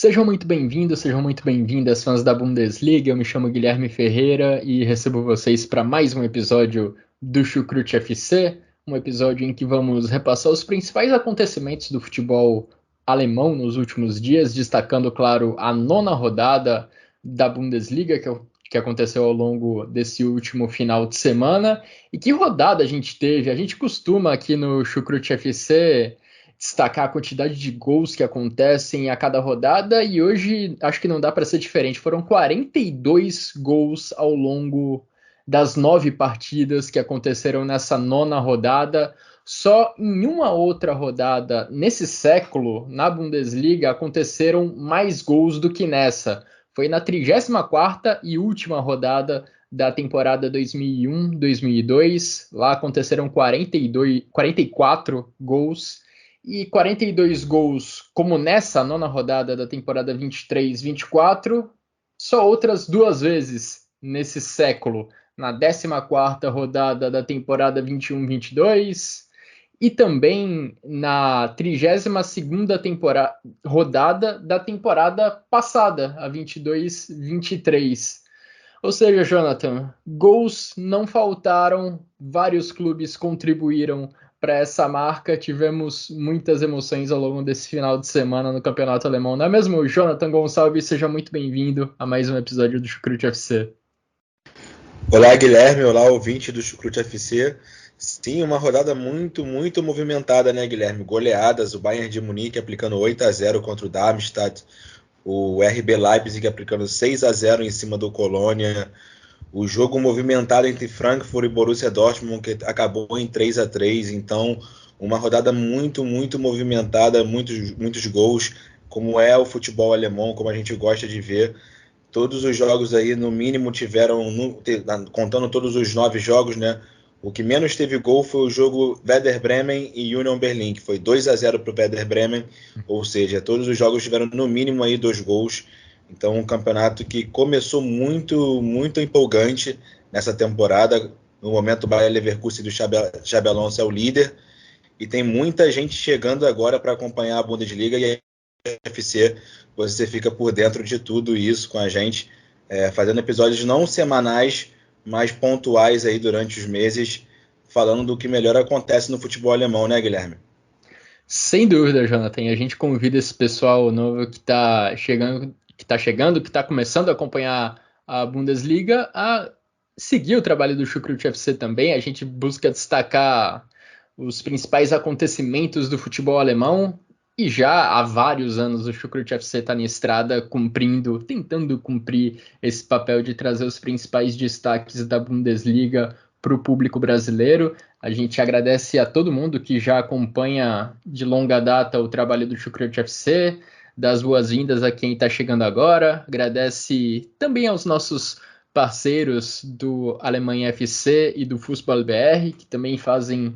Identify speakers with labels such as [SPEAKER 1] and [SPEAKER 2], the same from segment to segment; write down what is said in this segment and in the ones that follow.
[SPEAKER 1] Sejam muito bem-vindos, sejam muito bem-vindas, fãs da Bundesliga. Eu me chamo Guilherme Ferreira e recebo vocês para mais um episódio do Chucrute FC, um episódio em que vamos repassar os principais acontecimentos do futebol alemão nos últimos dias, destacando, claro, a nona rodada da Bundesliga que aconteceu ao longo desse último final de semana. E que rodada a gente teve? A gente costuma aqui no Chucrute FC destacar a quantidade de gols que acontecem a cada rodada e hoje acho que não dá para ser diferente. Foram 42 gols ao longo das 9 partidas que aconteceram nessa nona rodada. Só em uma outra rodada nesse século, na Bundesliga, aconteceram mais gols do que nessa. Foi na 34ª e última rodada da temporada 2001-2002. Lá aconteceram 44 gols. E 42 gols, como nessa nona rodada da temporada 23-24, só outras duas vezes nesse século, na 14ª rodada da temporada 21-22 e também na 32ª rodada da temporada passada, a 22-23. Ou seja, Jonathan, gols não faltaram, vários clubes contribuíram para essa marca. Tivemos muitas emoções ao longo desse final de semana no Campeonato Alemão. Não é mesmo, Jonathan Gonçalves? Seja muito bem-vindo a mais um episódio do Chucrute FC.
[SPEAKER 2] Olá, Guilherme. Olá, ouvinte do Chucrute FC. Sim, uma rodada muito movimentada, né, Guilherme? Goleadas, o Bayern de Munique aplicando 8-0 contra o Darmstadt, o RB Leipzig aplicando 6-0 em cima do Colônia, o jogo movimentado entre Frankfurt e Borussia Dortmund, que acabou em 3-3. Então, uma rodada muito movimentada, muitos gols, como é o futebol alemão, como a gente gosta de ver. Todos os jogos aí, no mínimo, tiveram, contando todos os 9 jogos, né? O que menos teve gol foi o jogo Werder Bremen e Union Berlin, que foi 2-0 para o Werder Bremen, ou seja, todos os jogos tiveram no mínimo aí 2 gols. Então, um campeonato que começou muito empolgante nessa temporada. No momento, o Bayer Leverkusen do Xabi Alonso é o líder, e tem muita gente chegando agora para acompanhar a Bundesliga e a FC. Você fica por dentro de tudo isso com a gente, fazendo episódios não semanais, mas pontuais aí durante os meses, falando do que melhor acontece no futebol alemão, né, Guilherme?
[SPEAKER 1] Sem dúvida, Jonathan. A gente convida esse pessoal novo que está chegando, que está começando a acompanhar a Bundesliga, a seguir o trabalho do Chucrute FC também. A gente busca destacar os principais acontecimentos do futebol alemão. E já há vários anos o Chucrute FC está na estrada tentando cumprir esse papel de trazer os principais destaques da Bundesliga para o público brasileiro. A gente agradece a todo mundo que já acompanha de longa data o trabalho do Chucrute FC, das boas-vindas a quem está chegando agora. Agradece também aos nossos parceiros do Alemanha FC e do Fußball BR, que também fazem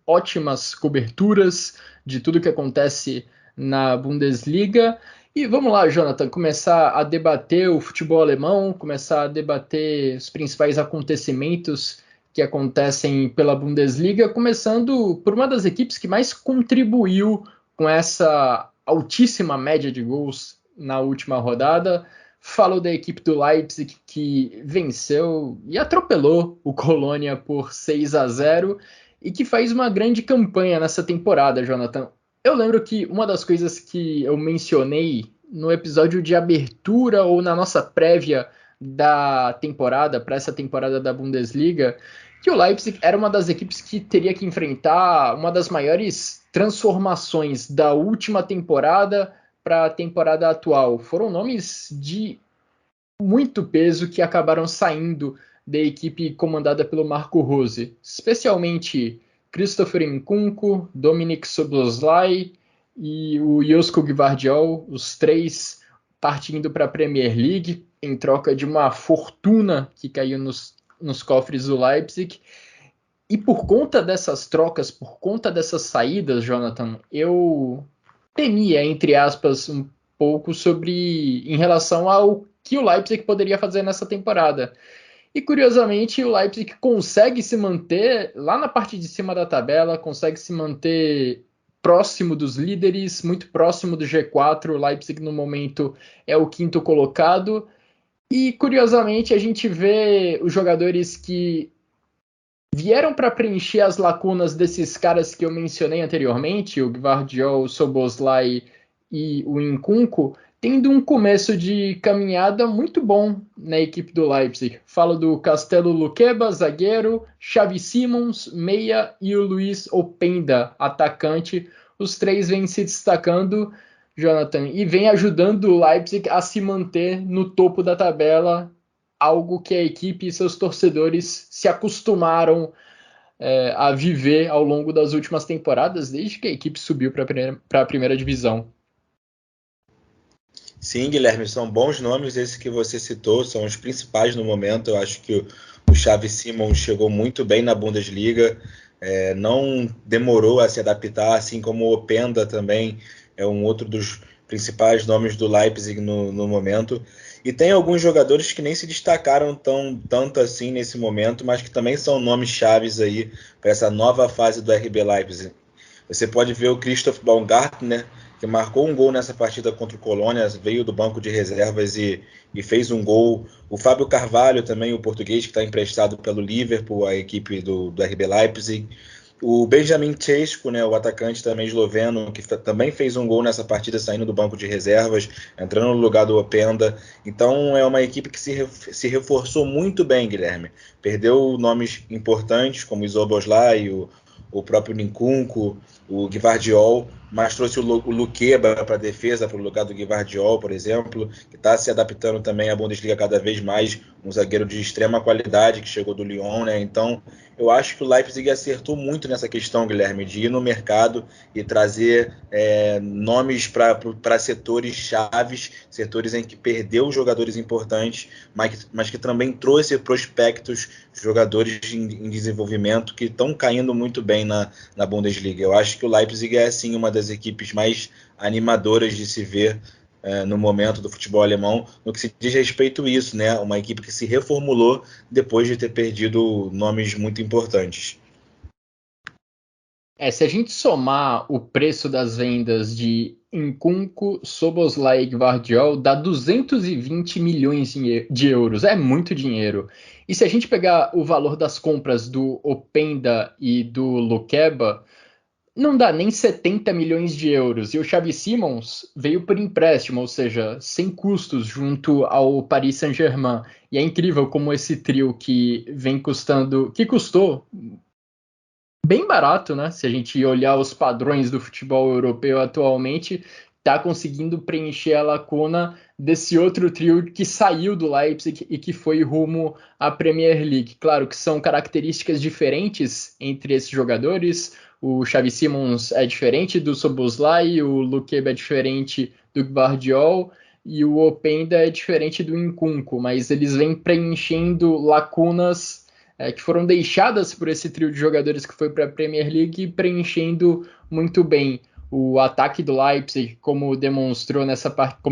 [SPEAKER 1] ótimas coberturas de tudo que acontece na Bundesliga. E vamos lá, Jonathan, começar a debater o futebol alemão, começar a debater os principais acontecimentos que acontecem pela Bundesliga, começando por uma das equipes que mais contribuiu com essa altíssima média de gols na última rodada. Falo da equipe do Leipzig, que venceu e atropelou o Colônia por 6-0 e que faz uma grande campanha nessa temporada, Jonathan. Eu lembro que uma das coisas que eu mencionei no episódio de abertura ou na nossa prévia da temporada, para essa temporada da Bundesliga, que o Leipzig era uma das equipes que teria que enfrentar uma das maiores transformações da última temporada para a temporada atual. Foram nomes de muito peso que acabaram saindo da equipe comandada pelo Marco Rose, especialmente Christopher Nkunku, Dominik Szoboszlai e o Josko Gvardiol, os três partindo para a Premier League em troca de uma fortuna que caiu nos cofres do Leipzig. E por conta dessas trocas, por conta dessas saídas, Jonathan, eu temia, entre aspas, um pouco em relação ao que o Leipzig poderia fazer nessa temporada. E curiosamente o Leipzig consegue se manter lá na parte de cima da tabela, consegue se manter próximo dos líderes, muito próximo do G4. O Leipzig, no momento, é o quinto colocado. E, curiosamente, a gente vê os jogadores que vieram para preencher as lacunas desses caras que eu mencionei anteriormente, o Gvardiol, o Szoboszlai e o Nkunku, tendo um começo de caminhada muito bom na equipe do Leipzig. Falo do Castelo Luqueba, zagueiro, Xavi Simons, meia, e o Luiz Openda, atacante. Os três vêm se destacando, Jonathan, e vem ajudando o Leipzig a se manter no topo da tabela, algo que a equipe e seus torcedores se acostumaram a viver ao longo das últimas temporadas, desde que a equipe subiu para a primeira divisão.
[SPEAKER 2] Sim, Guilherme, são bons nomes esses que você citou, são os principais no momento. Eu acho que o Xavi Simons chegou muito bem na Bundesliga, não demorou a se adaptar, assim como o Openda também é um outro dos principais nomes do Leipzig no momento. E tem alguns jogadores que nem se destacaram tanto assim nesse momento, mas que também são nomes chaves aí para essa nova fase do RB Leipzig. Você pode ver o Christoph Baumgartner, que marcou um gol nessa partida contra o Colônia, veio do banco de reservas e fez um gol. O Fábio Carvalho também, o português, que está emprestado pelo Liverpool, a equipe do RB Leipzig. O Benjamin Šeško, né, o atacante também esloveno, que também fez um gol nessa partida saindo do banco de reservas, entrando no lugar do Openda. Então é uma equipe que se reforçou muito bem, Guilherme. Perdeu nomes importantes como o Szoboszlai, o próprio Nkunku, o Gvardiol, mas trouxe o Luqueba para a defesa, para o lugar do Gvardiol, por exemplo, que está se adaptando também à Bundesliga cada vez mais, um zagueiro de extrema qualidade que chegou do Lyon, né? Então, eu acho que o Leipzig acertou muito nessa questão, Guilherme, de ir no mercado e trazer nomes para setores chaves, setores em que perdeu jogadores importantes, mas que também trouxe prospectos, jogadores em desenvolvimento que estão caindo muito bem na Bundesliga. Eu acho que o Leipzig é, sim, uma das equipes mais animadoras de se ver no momento do futebol alemão, no que se diz respeito a isso, né? Uma equipe que se reformulou depois de ter perdido nomes muito importantes.
[SPEAKER 1] Se a gente somar o preço das vendas de Nkunku, Szoboszlai e Gvardiol, dá 220 milhões de euros. É muito dinheiro. E se a gente pegar o valor das compras do Openda e do Luqueba, não dá nem 70 milhões de euros. E o Xavi Simons veio por empréstimo, ou seja, sem custos, junto ao Paris Saint-Germain. E é incrível como esse trio que custou bem barato, né? Se a gente olhar os padrões do futebol europeu atualmente, está conseguindo preencher a lacuna desse outro trio que saiu do Leipzig e que foi rumo à Premier League. Claro que são características diferentes entre esses jogadores. O Xavi Simons é diferente do Szoboszlai, o Luqueba é diferente do Gvardiol e o Openda é diferente do Nkunku, mas eles vêm preenchendo lacunas que foram deixadas por esse trio de jogadores que foi para a Premier League, preenchendo muito bem o ataque do Leipzig, como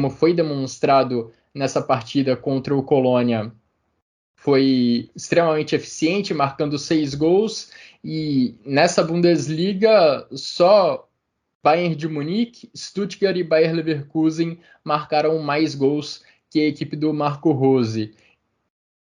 [SPEAKER 1] foi demonstrado nessa partida contra o Colônia. Foi extremamente eficiente, marcando 6 gols, e nessa Bundesliga só Bayern de Munique, Stuttgart e Bayer Leverkusen marcaram mais gols que a equipe do Marco Rose.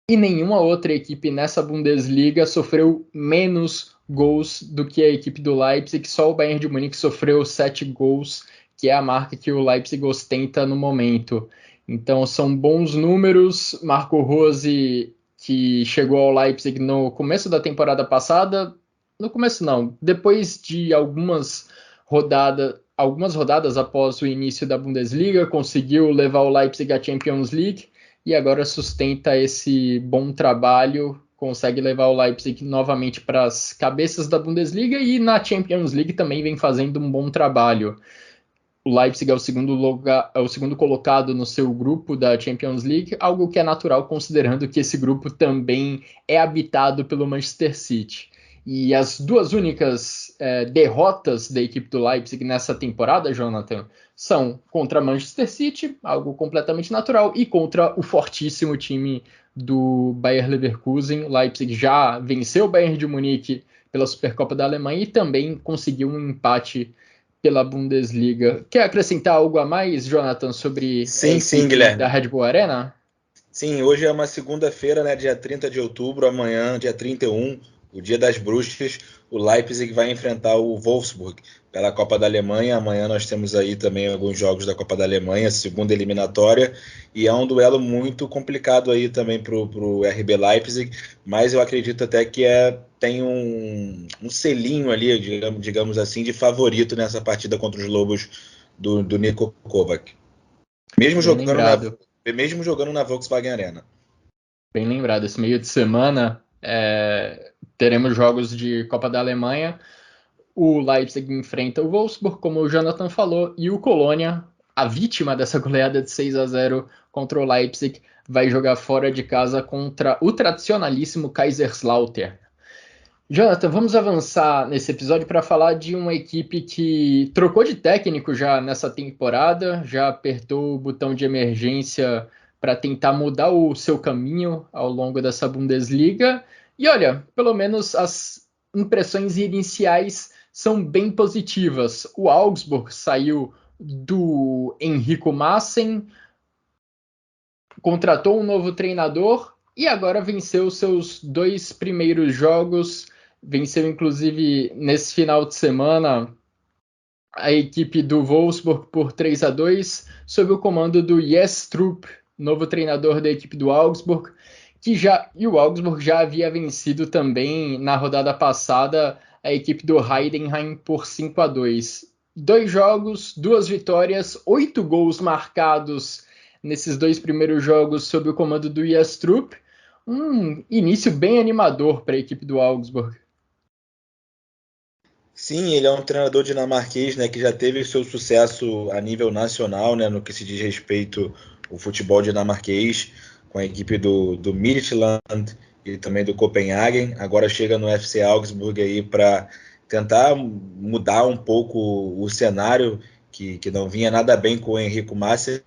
[SPEAKER 1] E nenhuma outra equipe nessa Bundesliga sofreu menos gols do que a equipe do Leipzig. Só o Bayern de Munique sofreu 7 gols, que é a marca que o Leipzig ostenta no momento. Então são bons números. Marco Rose, que chegou ao Leipzig no começo da temporada passada, no começo não, depois de algumas rodadas após o início da Bundesliga, conseguiu levar o Leipzig à Champions League e agora sustenta esse bom trabalho, consegue levar o Leipzig novamente para as cabeças da Bundesliga e na Champions League também vem fazendo um bom trabalho. O Leipzig é o segundo colocado no seu grupo da Champions League, algo que é natural considerando que esse grupo também é habitado pelo Manchester City. E as duas únicas derrotas da equipe do Leipzig nessa temporada, Jonathan, são contra Manchester City, algo completamente natural, e contra o fortíssimo time do Bayer Leverkusen. Leipzig já venceu o Bayern de Munique pela Supercopa da Alemanha e também conseguiu um empate pela Bundesliga. Quer acrescentar algo a mais, Jonathan, sobre a equipe
[SPEAKER 2] Guilherme.
[SPEAKER 1] da Red Bull Arena?
[SPEAKER 2] Sim, hoje é uma segunda-feira, né, dia 30 de outubro, amanhã, dia 31, o dia das bruxas, o Leipzig vai enfrentar o Wolfsburg pela Copa da Alemanha. Amanhã nós temos aí também alguns jogos da Copa da Alemanha, segunda eliminatória, e é um duelo muito complicado aí também para o RB Leipzig, mas eu acredito até que tem um selinho ali, digamos assim, de favorito nessa partida contra os Lobos do Niko Kovac. Mesmo
[SPEAKER 1] Bem
[SPEAKER 2] jogando
[SPEAKER 1] lembrado.
[SPEAKER 2] mesmo jogando na Volkswagen Arena.
[SPEAKER 1] Bem lembrado, esse meio de semana teremos jogos de Copa da Alemanha. O Leipzig enfrenta o Wolfsburg, como o Jonathan falou, e o Colônia, a vítima dessa goleada de 6-0 contra o Leipzig, vai jogar fora de casa contra o tradicionalíssimo Kaiserslautern. Jonathan, vamos avançar nesse episódio para falar de uma equipe que trocou de técnico já nessa temporada, já apertou o botão de emergência para tentar mudar o seu caminho ao longo dessa Bundesliga. E olha, pelo menos as impressões iniciais são bem positivas. O Augsburg saiu do Enrico Maaßen, contratou um novo treinador e agora venceu seus 2 primeiros jogos. Venceu, inclusive, nesse final de semana, a equipe do Wolfsburg por 3-2, sob o comando do Jes Trupp, novo treinador da equipe do Augsburg, e o Augsburg já havia vencido também na rodada passada a equipe do Heidenheim por 5-2. 2 jogos, 2 vitórias, 8 gols marcados nesses 2 primeiros jogos sob o comando do Jes Trupp. Um início bem animador para a equipe do Augsburg.
[SPEAKER 2] Sim, ele é um treinador dinamarquês, né, que já teve seu sucesso a nível nacional, né, no que se diz respeito ao futebol dinamarquês, com a equipe do Midtjylland e também do Copenhagen. Agora chega no FC Augsburg aí para tentar mudar um pouco o cenário, que não vinha nada bem com o Enrico Maaßen,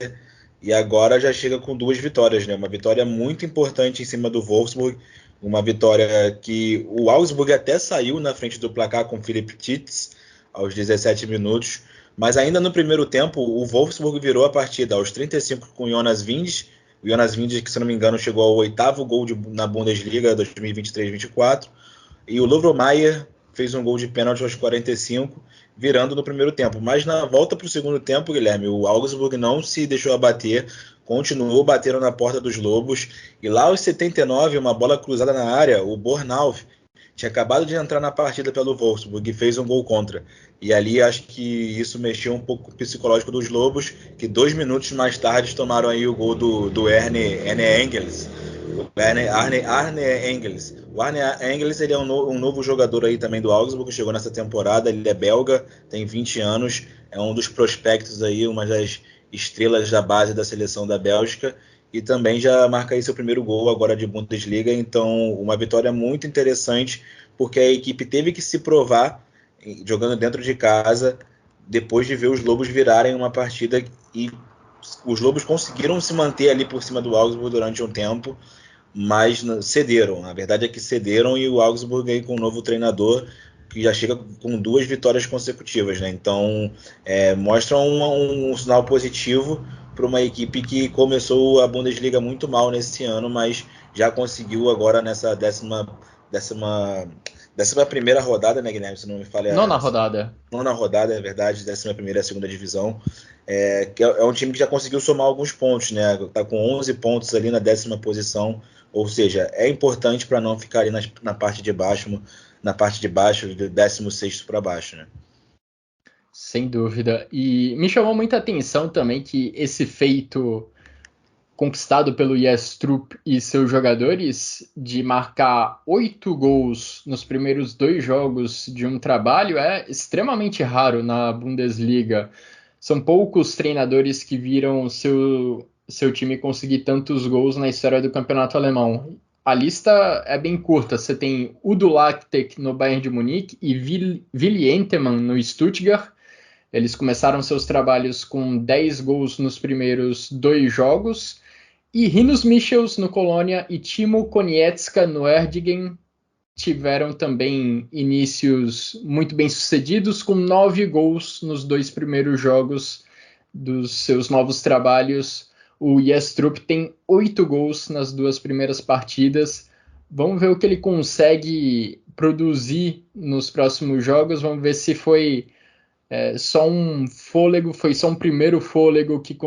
[SPEAKER 2] e agora já chega com 2 vitórias, né, uma vitória muito importante em cima do Wolfsburg, uma vitória que o Augsburg até saiu na frente do placar com o Philipp Tits aos 17 minutos, mas ainda no primeiro tempo o Wolfsburg virou a partida aos 35 com o Jonas Vindes. O Jonas Vindes, que se não me engano chegou ao 8º gol na Bundesliga 2023-24, e o Lovro Mayer fez um gol de pênalti aos 45, virando no primeiro tempo. Mas na volta para o segundo tempo, Guilherme, o Augsburg não se deixou abater, continuou batendo na porta dos Lobos, e lá aos 79, uma bola cruzada na área, o Bornauf tinha acabado de entrar na partida pelo Wolfsburg e fez um gol contra. E ali acho que isso mexeu um pouco com o psicológico dos Lobos, que 2 minutos mais tarde tomaram aí o gol do Arne Engels. Arne Engels. O Arne Engels, ele é um novo jogador aí também do Augsburg, que chegou nessa temporada. Ele é belga, tem 20 anos, é um dos prospectos aí, uma das estrelas da base da seleção da Bélgica, e também já marca aí seu primeiro gol agora de Bundesliga. Então, uma vitória muito interessante, porque a equipe teve que se provar jogando dentro de casa, depois de ver os Lobos virarem uma partida, e os Lobos conseguiram se manter ali por cima do Augsburg durante um tempo, mas cederam. A verdade é que cederam, e o Augsburg aí com um novo treinador que já chega com 2 vitórias consecutivas, né? Então mostra um sinal positivo para uma equipe que começou a Bundesliga muito mal nesse ano, mas já conseguiu agora nessa décima primeira rodada, né, Guilherme? Se não me falha,
[SPEAKER 1] Nona rodada.
[SPEAKER 2] Nona rodada, é verdade, 11ª e 2ª divisão. Que é um time que já conseguiu somar alguns pontos, né? Tá com 11 pontos ali na 10ª posição, ou seja, é importante para não ficar ali na parte de baixo, do 16º para baixo, né?
[SPEAKER 1] Sem dúvida. E me chamou muita atenção também que esse feito conquistado pelo Jes Trupp e seus jogadores de marcar 8 gols nos primeiros 2 jogos de um trabalho é extremamente raro na Bundesliga. São poucos treinadores que viram seu time conseguir tantos gols na história do campeonato alemão. A lista é bem curta. Você tem Udo Lattek no Bayern de Munique e Willi Entemann no Stuttgart. Eles começaram seus trabalhos com 10 gols nos primeiros 2 jogos. E Rinus Michels no Colônia e Timo Konietzka no Erdingen tiveram também inícios muito bem sucedidos, com 9 gols nos 2 primeiros jogos dos seus novos trabalhos. O Yestrup tem 8 gols nas 2 primeiras partidas. Vamos ver o que ele consegue produzir nos próximos jogos. Vamos ver se foi só um fôlego, foi só um primeiro fôlego que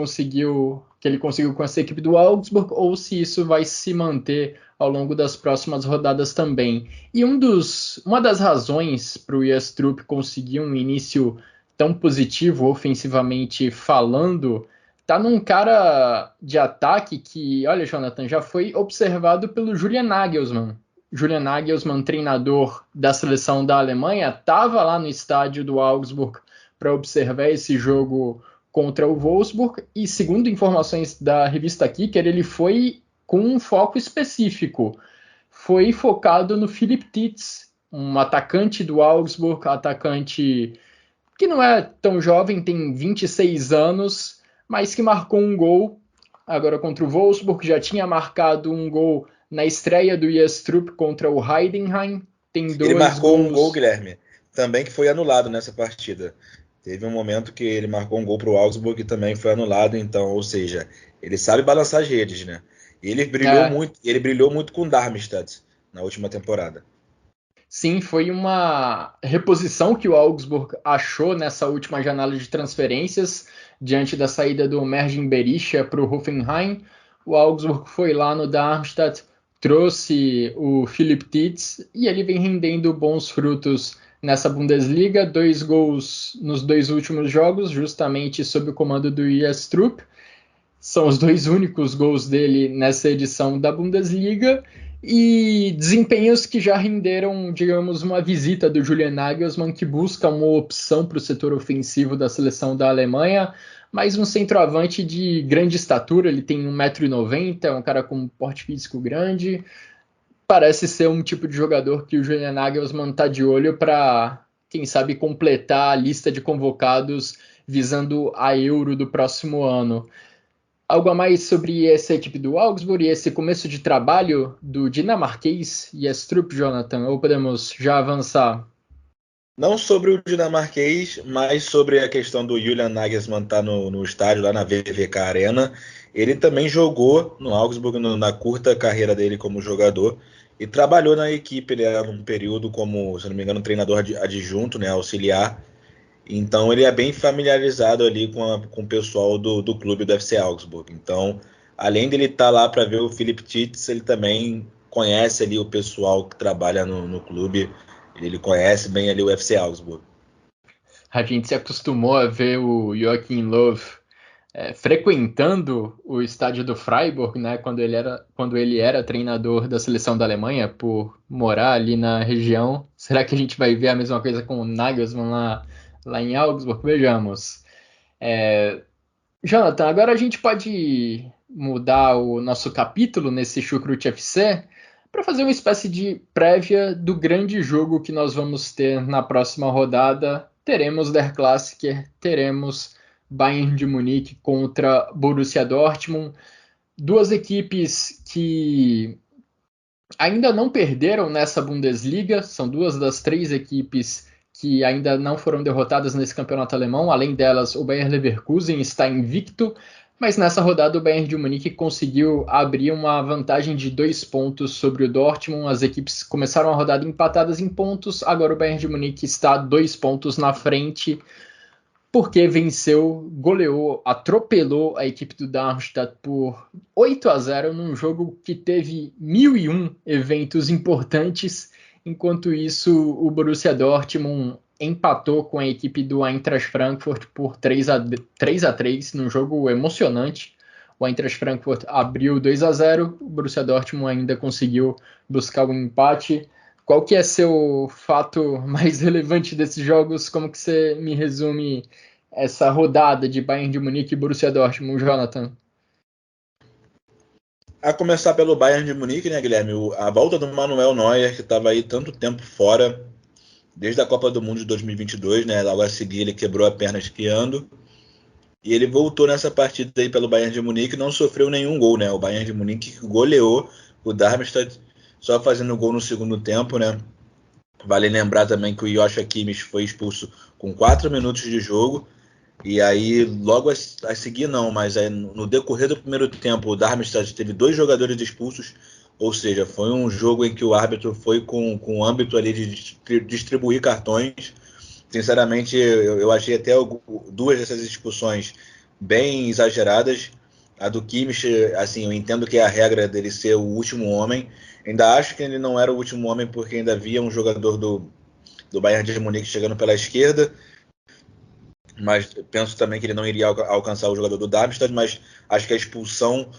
[SPEAKER 1] ele conseguiu com essa equipe do Augsburg, ou se isso vai se manter ao longo das próximas rodadas também. E uma das razões para o Yestrup conseguir um início tão positivo ofensivamente falando, tá num cara de ataque que, olha, Jonathan, já foi observado pelo Julian Nagelsmann. Julian Nagelsmann, treinador da seleção da Alemanha, estava lá no estádio do Augsburg para observar esse jogo contra o Wolfsburg, e segundo informações da revista Kicker, ele foi com um foco específico. Foi focado no Philipp Tietz, um atacante do Augsburg, atacante que não é tão jovem, tem 26 anos, mas que marcou um gol agora contra o Wolfsburg, já tinha marcado um gol na estreia do Yestrup contra o Heidenheim.
[SPEAKER 2] Ele marcou um gol, Guilherme, também que foi anulado nessa partida. Teve um momento que ele marcou um gol para o Augsburg e também foi anulado, então, ou seja, ele sabe balançar as redes, né? E ele brilhou muito com o Darmstadt na última temporada.
[SPEAKER 1] Sim, foi uma reposição que o Augsburg achou nessa última janela de transferências, diante da saída do Mergin Berisha para o Hoffenheim. O Augsburg foi lá no Darmstadt, trouxe o Philipp Tietz e ele vem rendendo bons frutos nessa Bundesliga. 2 gols nos 2 últimos jogos, justamente sob o comando do Yestrup. São os 2 únicos gols dele nessa edição da Bundesliga, e desempenhos que já renderam, digamos, uma visita do Julian Nagelsmann, que busca uma opção para o setor ofensivo da seleção da Alemanha, mas um centroavante de grande estatura. Ele tem 1,90 m, é um cara com um porte físico grande. Parece ser um tipo de jogador que o Julian Nagelsmann está de olho para, quem sabe, completar a lista de convocados visando a Euro do próximo ano. Algo a mais sobre essa equipe do Augsburg e esse começo de trabalho do dinamarquês Yestrup, Jonathan? Ou podemos já avançar?
[SPEAKER 2] Não sobre o dinamarquês, mas sobre a questão do Julian Nagelsmann estar no estádio, lá na VVK Arena. Ele também jogou no Augsburg na curta carreira dele como jogador e trabalhou na equipe. Ele era num período como, se não me engano, treinador adjunto, né, auxiliar. Então ele é bem familiarizado ali com o pessoal do clube do FC Augsburg. Então, além dele estar lá para ver o Philipp Tietz, ele também conhece ali o pessoal que trabalha no clube. Ele conhece bem ali o FC Augsburg.
[SPEAKER 1] A gente se acostumou a ver o Joachim Löw frequentando o estádio do Freiburg, né, quando ele era treinador da seleção da Alemanha, por morar ali na região. Será que a gente vai ver a mesma coisa com o Nagelsmann lá em Augsburg? Vejamos. Jonathan, agora a gente pode mudar o nosso capítulo nesse Chucrute FC para fazer uma espécie de prévia do grande jogo que nós vamos ter na próxima rodada. Teremos Der Klassiker, teremos Bayern de Munique contra Borussia Dortmund. 2 equipes que ainda não perderam nessa Bundesliga, são 2 das 3 equipes que ainda não foram derrotadas nesse campeonato alemão. Além delas, o Bayer Leverkusen está invicto, mas nessa rodada o Bayern de Munique conseguiu abrir uma vantagem de 2 pontos sobre o Dortmund. As equipes começaram a rodada empatadas em pontos, agora o Bayern de Munique está 2 pontos na frente, porque venceu, goleou, atropelou a equipe do Darmstadt por 8-0 num jogo que teve 1001 eventos importantes. Enquanto isso, o Borussia Dortmund empatou com a equipe do Eintracht Frankfurt por 3-3 num jogo emocionante. O Eintracht Frankfurt abriu 2-0, o Borussia Dortmund ainda conseguiu buscar um empate. Qual que é seu fato mais relevante desses jogos? Como que você me resume essa rodada de Bayern de Munique e Borussia Dortmund, Jonathan?
[SPEAKER 2] A começar pelo Bayern de Munique, né, Guilherme? A volta do Manuel Neuer, que estava aí tanto tempo fora, desde a Copa do Mundo de 2022, né? Logo a seguir ele quebrou a perna esquiando. E ele voltou nessa partida aí pelo Bayern de Munique e não sofreu nenhum gol, né? O Bayern de Munique goleou o Darmstadt só fazendo gol no segundo tempo, né? Vale lembrar também que o Joshua Kimmich foi expulso com 4 minutos de jogo. E aí, logo a seguir não, mas aí, no decorrer do primeiro tempo, o Darmstadt teve 2 jogadores expulsos, ou seja, foi um jogo em que o árbitro foi com o âmbito ali de distribuir cartões. Sinceramente, eu achei até 2 dessas expulsões bem exageradas. A do Kimmich, assim, eu entendo que é a regra dele ser o último homem. Ainda acho que ele não era o último homem porque ainda havia um jogador do Bayern de Munique chegando pela esquerda, mas penso também que ele não iria alcançar o jogador do Darmstadt, mas acho que a expulsão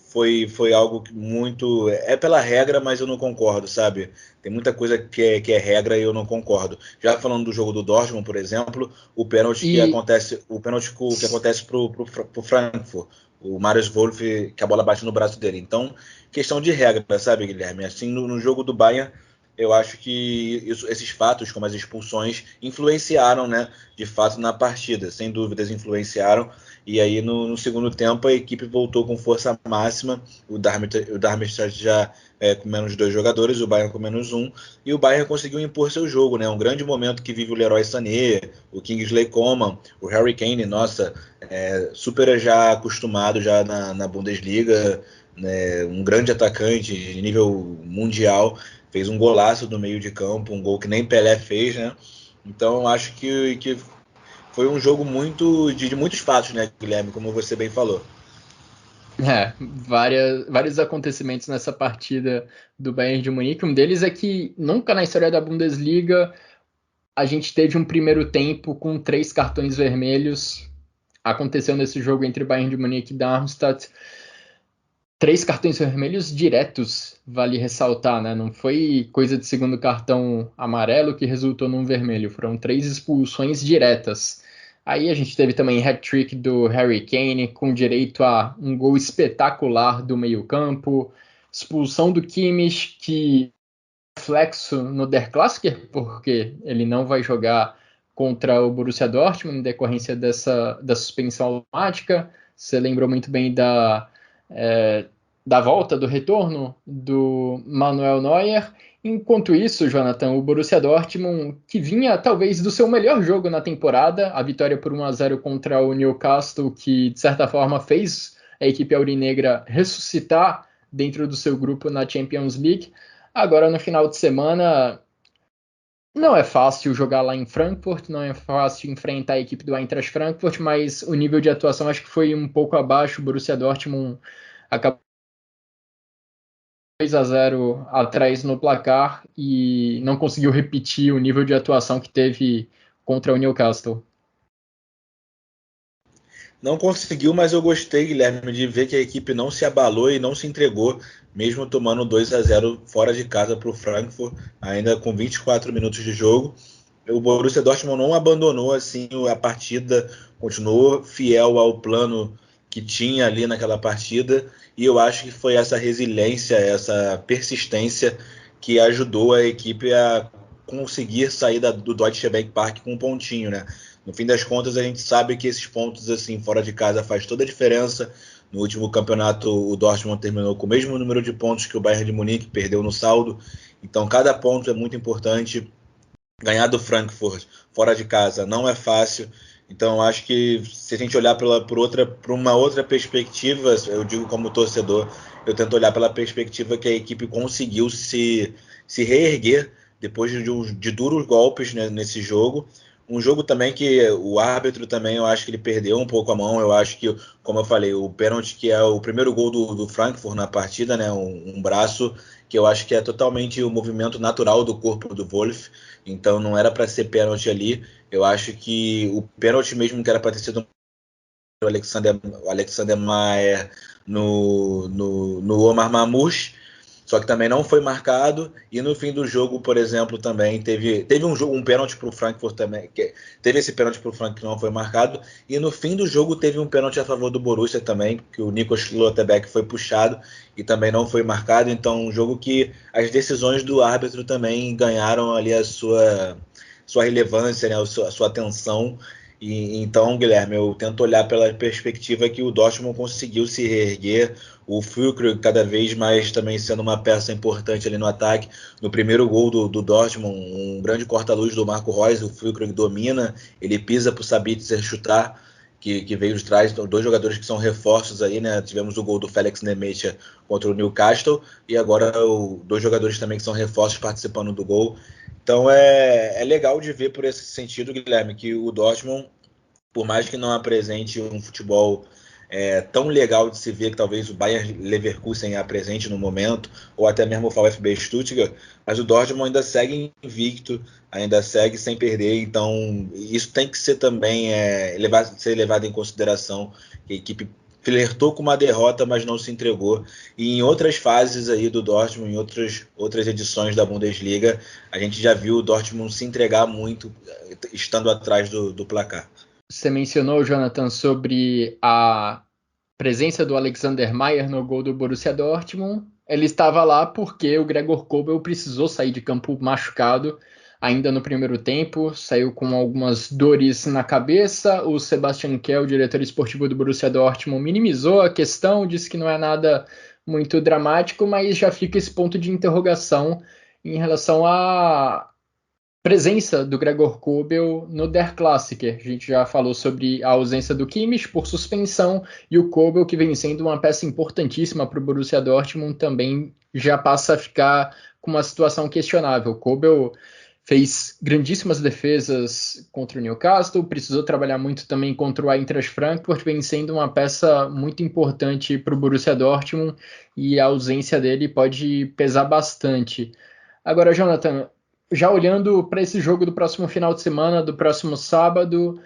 [SPEAKER 2] foi algo muito... É pela regra, mas eu não concordo, sabe? Tem muita coisa que é regra e eu não concordo. Já falando do jogo do Dortmund, por exemplo, o pênalti que acontece pro Frankfurt, o Marius Wolf, que a bola bate no braço dele. Então, questão de regra, sabe, Guilherme? Assim, no jogo do Bayern, eu acho que esses fatos, como as expulsões, influenciaram, né, de fato na partida, sem dúvidas influenciaram, e aí no segundo tempo a equipe voltou com força máxima, o Darmstadt já com menos 2 jogadores, o Bayern com menos 1, e o Bayern conseguiu impor seu jogo, né, um grande momento que vive o Leroy Sané, o Kingsley Coman, o Harry Kane, nossa, super já acostumado já na Bundesliga, né, um grande atacante de nível mundial, fez um golaço do meio de campo, um gol que nem Pelé fez, né? Então acho que foi um jogo de muitos fatos, né, Guilherme, como você bem falou.
[SPEAKER 1] Vários acontecimentos nessa partida do Bayern de Munique. Um deles é que nunca na história da Bundesliga a gente teve um primeiro tempo com 3 cartões vermelhos. Aconteceu nesse jogo entre Bayern de Munique e Darmstadt. 3 cartões vermelhos diretos, vale ressaltar, né? Não foi coisa de segundo cartão amarelo que resultou num vermelho, foram 3 expulsões diretas. Aí a gente teve também hat-trick do Harry Kane, com direito a um gol espetacular do meio-campo, expulsão do Kimmich, que reflexo no Der Klassiker, porque ele não vai jogar contra o Borussia Dortmund em decorrência da suspensão automática. Você lembrou muito bem da volta, do retorno do Manuel Neuer. Enquanto isso, Jonathan, o Borussia Dortmund, que vinha talvez do seu melhor jogo na temporada, a vitória por 1-0 contra o Newcastle, que de certa forma fez a equipe aurinegra ressuscitar dentro do seu grupo na Champions League. Agora, no final de semana, não é fácil jogar lá em Frankfurt, não é fácil enfrentar a equipe do Eintracht Frankfurt, mas o nível de atuação acho que foi um pouco abaixo. O Borussia Dortmund acabou 2-0 atrás no placar e não conseguiu repetir o nível de atuação que teve contra o Newcastle.
[SPEAKER 2] Não conseguiu, mas eu gostei, Guilherme, de ver que a equipe não se abalou e não se entregou, mesmo tomando 2-0 fora de casa para o Frankfurt, ainda com 24 minutos de jogo. O Borussia Dortmund não abandonou assim a partida, continuou fiel ao plano que tinha ali naquela partida, e eu acho que foi essa resiliência, essa persistência que ajudou a equipe a conseguir sair do Deutsche Bank Park com um pontinho, né? No fim das contas, a gente sabe que esses pontos assim fora de casa faz toda a diferença. No último campeonato, o Dortmund terminou com o mesmo número de pontos que o Bayern de Munique, perdeu no saldo. Então, cada ponto é muito importante. Ganhar do Frankfurt fora de casa não é fácil. Então, acho que se a gente olhar por uma outra perspectiva, eu digo como torcedor, eu tento olhar pela perspectiva que a equipe conseguiu se reerguer depois de duros golpes, né, nesse jogo. Um jogo também que o árbitro também, eu acho que ele perdeu um pouco a mão. Eu acho que, como eu falei, o pênalti, que é o primeiro gol do Frankfurt na partida, né, um braço que eu acho que é totalmente o movimento natural do corpo do Wolf, então não era para ser pênalti ali. Eu acho que o pênalti mesmo que era para ter sido o Alexander Maher no Omar Mamouche, só que também não foi marcado. E no fim do jogo, por exemplo, também teve um pênalti para o Frankfurt também, teve esse pênalti para o Frankfurt que não foi marcado, e no fim do jogo teve um pênalti a favor do Borussia também, que o Nico Schlotterbeck foi puxado e também não foi marcado. Então um jogo que as decisões do árbitro também ganharam ali a sua relevância, né, a sua atenção. E então, Guilherme, eu tento olhar pela perspectiva que o Dortmund conseguiu se reerguer, o Füllkrug cada vez mais também sendo uma peça importante ali no ataque. No primeiro gol do Dortmund, um grande corta-luz do Marco Reus, o Füllkrug domina, ele pisa para o Sabitzer chutar, que veio de trás, então, dois jogadores que são reforços aí, né? Tivemos o gol do Felix Nemecha contra o Newcastle, e agora dois jogadores também que são reforços participando do gol. Então é legal de ver por esse sentido, Guilherme, que o Dortmund, por mais que não apresente um futebol tão legal de se ver que talvez o Bayern Leverkusen apresente no momento, ou até mesmo o VfB Stuttgart, mas o Dortmund ainda segue invicto, ainda segue sem perder, então isso tem que ser também ser levado em consideração, que a equipe flertou com uma derrota, mas não se entregou. E em outras fases aí do Dortmund, em outras edições da Bundesliga, a gente já viu o Dortmund se entregar muito, estando atrás do placar.
[SPEAKER 1] Você mencionou, Jonathan, sobre a presença do Alexander Meyer no gol do Borussia Dortmund. Ele estava lá porque o Gregor Kobel precisou sair de campo machucado ainda no primeiro tempo, saiu com algumas dores na cabeça. O Sebastian Kehl, diretor esportivo do Borussia Dortmund, minimizou a questão, disse que não é nada muito dramático, mas já fica esse ponto de interrogação em relação à presença do Gregor Kobel no Der Klassiker. A gente já falou sobre a ausência do Kimmich por suspensão, e o Kobel, que vem sendo uma peça importantíssima para o Borussia Dortmund, também já passa a ficar com uma situação questionável. O Kobel fez grandíssimas defesas contra o Newcastle, precisou trabalhar muito também contra o Eintracht Frankfurt, vem sendo uma peça muito importante para o Borussia Dortmund, e a ausência dele pode pesar bastante. Agora, Jonathan, já olhando para esse jogo do próximo final de semana, do próximo sábado,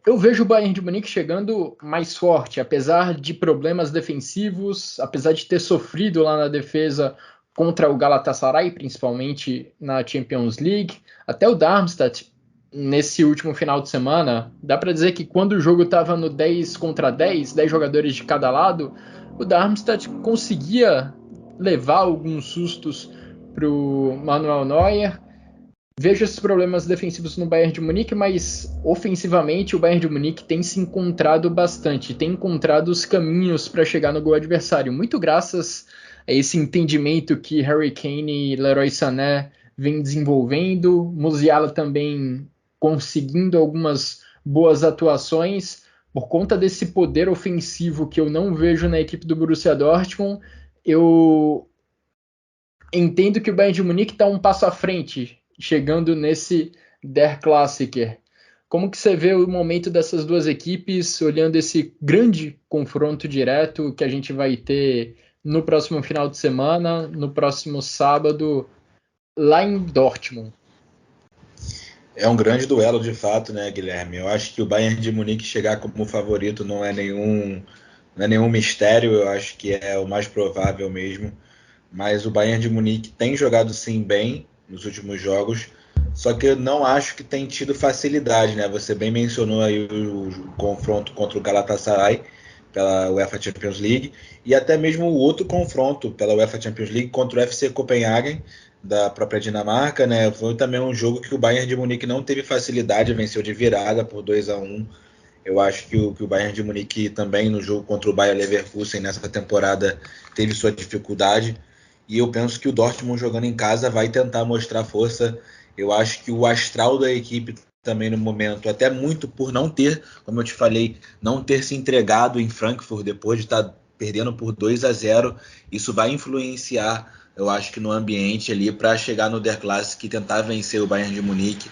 [SPEAKER 1] eu vejo o Bayern de Munique chegando mais forte, apesar de problemas defensivos, apesar de ter sofrido lá na defesa contra o Galatasaray, principalmente na Champions League, até o Darmstadt nesse último final de semana. Dá para dizer que quando o jogo estava no 10 contra 10, 10 jogadores de cada lado, o Darmstadt conseguia levar alguns sustos para o Manuel Neuer. Vejo esses problemas defensivos no Bayern de Munique, mas ofensivamente o Bayern de Munique tem se encontrado bastante, tem encontrado os caminhos para chegar no gol adversário, muito graças a esse entendimento que Harry Kane e Leroy Sané vem desenvolvendo, Musiala também conseguindo algumas boas atuações. Por conta desse poder ofensivo que eu não vejo na equipe do Borussia Dortmund, eu entendo que o Bayern de Munique está um passo à frente, chegando nesse Der Klassiker. Como que você vê o momento dessas duas equipes, olhando esse grande confronto direto que a gente vai ter no próximo final de semana, no próximo sábado, lá em Dortmund?
[SPEAKER 2] É um grande duelo de fato, né, Guilherme? Eu acho que o Bayern de Munique chegar como favorito não é nenhum mistério, eu acho que é o mais provável mesmo. Mas o Bayern de Munique tem jogado sim bem nos últimos jogos, só que eu não acho que tem tido facilidade, né? Você bem mencionou aí o confronto contra o Galatasaray pela UEFA Champions League e até mesmo o outro confronto pela UEFA Champions League contra o FC Copenhagen da própria Dinamarca, né? Foi também um jogo que o Bayern de Munique não teve facilidade, venceu de virada por 2-1. Eu acho que o Bayern de Munique também no jogo contra o Bayer Leverkusen nessa temporada teve sua dificuldade. E eu penso que o Dortmund jogando em casa vai tentar mostrar força. Eu acho que o astral da equipe também no momento, até muito por não ter, como eu te falei, não ter se entregado em Frankfurt depois de estar perdendo por 2-0, isso vai influenciar, eu acho que no ambiente ali para chegar no Der Klassiker e tentar vencer o Bayern de Munique,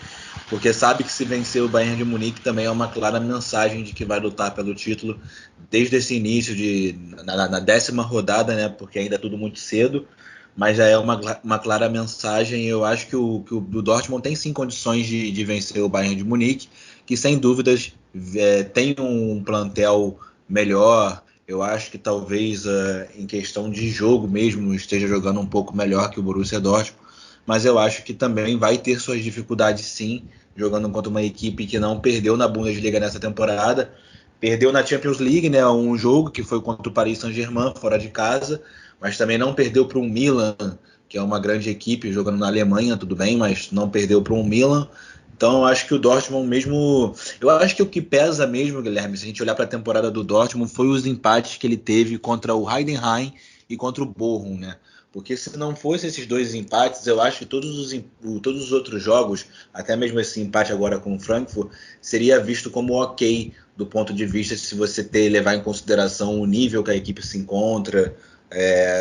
[SPEAKER 2] porque sabe que se vencer o Bayern de Munique também é uma clara mensagem de que vai lutar pelo título desde esse início na 10ª rodada, né? Porque ainda é tudo muito cedo, mas já é uma clara mensagem. Eu acho que o Dortmund tem sim condições de vencer o Bayern de Munique, que sem dúvidas tem um plantel melhor. Eu acho que talvez em questão de jogo mesmo esteja jogando um pouco melhor que o Borussia Dortmund, mas eu acho que também vai ter suas dificuldades sim, jogando contra uma equipe que não perdeu na Bundesliga nessa temporada, perdeu na Champions League, né, um jogo que foi contra o Paris Saint-Germain, fora de casa, mas também não perdeu para um Milan, que é uma grande equipe, jogando na Alemanha, tudo bem, mas não perdeu para um Milan. Então eu acho que o Dortmund mesmo... Eu acho que o que pesa mesmo, Guilherme, se a gente olhar para a temporada do Dortmund, foi os empates que ele teve contra o Heidenheim e contra o Bochum, né? Porque se não fosse esses dois empates, eu acho que todos os outros jogos, até mesmo esse empate agora com o Frankfurt, seria visto como ok do ponto de vista se você levar em consideração o nível que a equipe se encontra.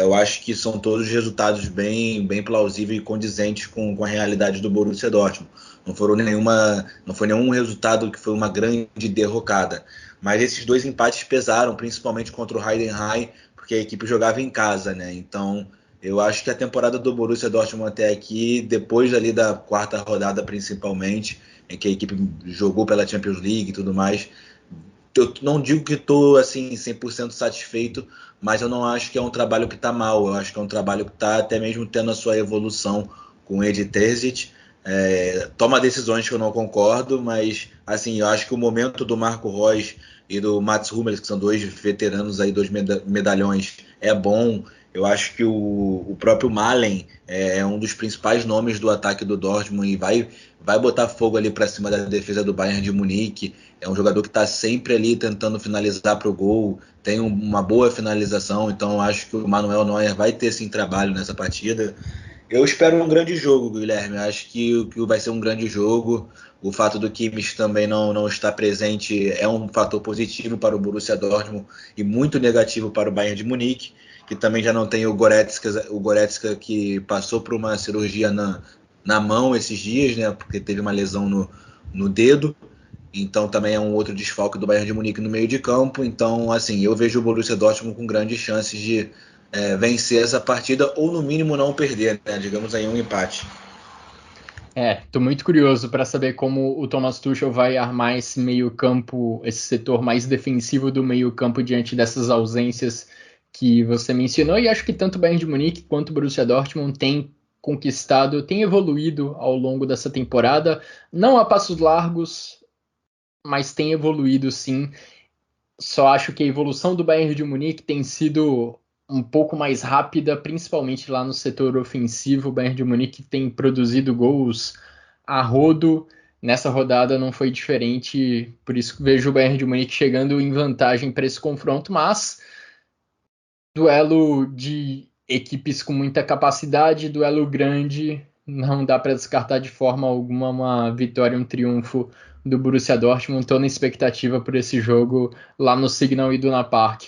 [SPEAKER 2] Eu acho que são todos resultados bem plausíveis e condizentes com a realidade do Borussia Dortmund. Não foi nenhum resultado que foi uma grande derrocada. Mas esses dois empates pesaram, principalmente contra o Heidenheim, porque a equipe jogava em casa, né? Então, eu acho que a temporada do Borussia Dortmund até aqui, depois ali da quarta rodada principalmente, em que a equipe jogou pela Champions League e tudo mais, eu não digo que estou assim 100% satisfeito, mas eu não acho que é um trabalho que está mal. Eu acho que é um trabalho que está até mesmo tendo a sua evolução com o Edin Terzic. Toma decisões que eu não concordo, mas assim, eu acho que o momento do Marco Reus e do Mats Hummels, que são dois veteranos aí, dois medalhões, é bom. Eu acho que o próprio Malen é um dos principais nomes do ataque do Dortmund e vai botar fogo ali para cima da defesa do Bayern de Munique. É um jogador que está sempre ali tentando finalizar para o gol, tem uma boa finalização, então eu acho que o Manuel Neuer vai ter sim trabalho nessa partida. Eu espero um grande jogo, Guilherme. Acho que vai ser um grande jogo. O fato do Kimmich também não estar presente é um fator positivo para o Borussia Dortmund e muito negativo para o Bayern de Munique, que também já não tem o Goretzka que passou por uma cirurgia na mão esses dias, né? Porque teve uma lesão no dedo. Então também é um outro desfalque do Bayern de Munique no meio de campo. Então, assim, eu vejo o Borussia Dortmund com grandes chances de vencer essa partida ou no mínimo não perder, né? Digamos aí um empate.
[SPEAKER 1] Tô muito curioso para saber como o Thomas Tuchel vai armar esse meio-campo, esse setor mais defensivo do meio-campo diante dessas ausências que você mencionou. E acho que tanto o Bayern de Munique quanto o Borussia Dortmund têm conquistado, têm evoluído ao longo dessa temporada, não a passos largos, mas tem evoluído sim. Só acho que a evolução do Bayern de Munique tem sido um pouco mais rápida, principalmente lá no setor ofensivo. O Bayern de Munique tem produzido gols a rodo. Nessa rodada não foi diferente, por isso que vejo o Bayern de Munique chegando em vantagem para esse confronto, mas duelo de equipes com muita capacidade, duelo grande, não dá para descartar de forma alguma uma vitória, um triunfo do Borussia Dortmund. Estou na expectativa por esse jogo lá no Signal Iduna Park.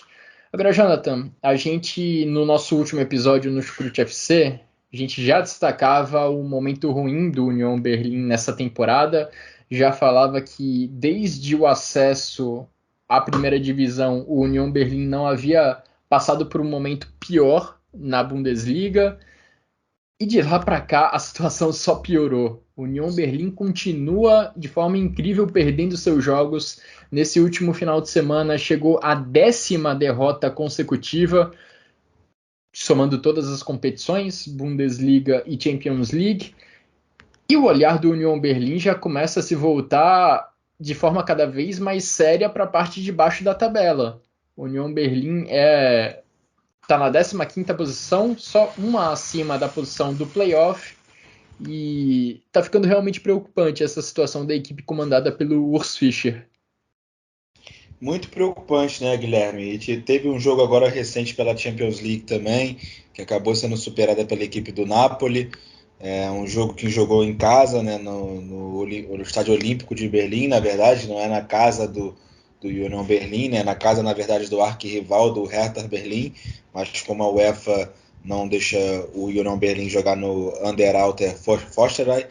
[SPEAKER 1] Agora, Jonathan, a gente no nosso último episódio no Chucrute FC, a gente já destacava o momento ruim do Union Berlin nessa temporada, já falava que desde o acesso à primeira divisão, o Union Berlin não havia passado por um momento pior na Bundesliga, e de lá para cá a situação só piorou. O Union Berlin continua de forma incrível perdendo seus jogos. Nesse último final de semana chegou à 10ª derrota consecutiva, somando todas as competições, Bundesliga e Champions League. E o olhar do Union Berlin já começa a se voltar de forma cada vez mais séria para a parte de baixo da tabela. O Union Berlin está na 15ª posição, só uma acima da posição do playoff, e está ficando realmente preocupante essa situação da equipe comandada pelo Urs Fischer.
[SPEAKER 2] Muito preocupante, né, Guilherme? E teve um jogo agora recente pela Champions League também, que acabou sendo superada pela equipe do Napoli. É um jogo que jogou em casa, né, no Estádio Olímpico de Berlim, na verdade, não é na casa do Union Berlin, né, na casa, na verdade, do arquirrival do Hertha Berlim, mas como a UEFA não deixa o Union Berlin jogar no Underalter Försterei,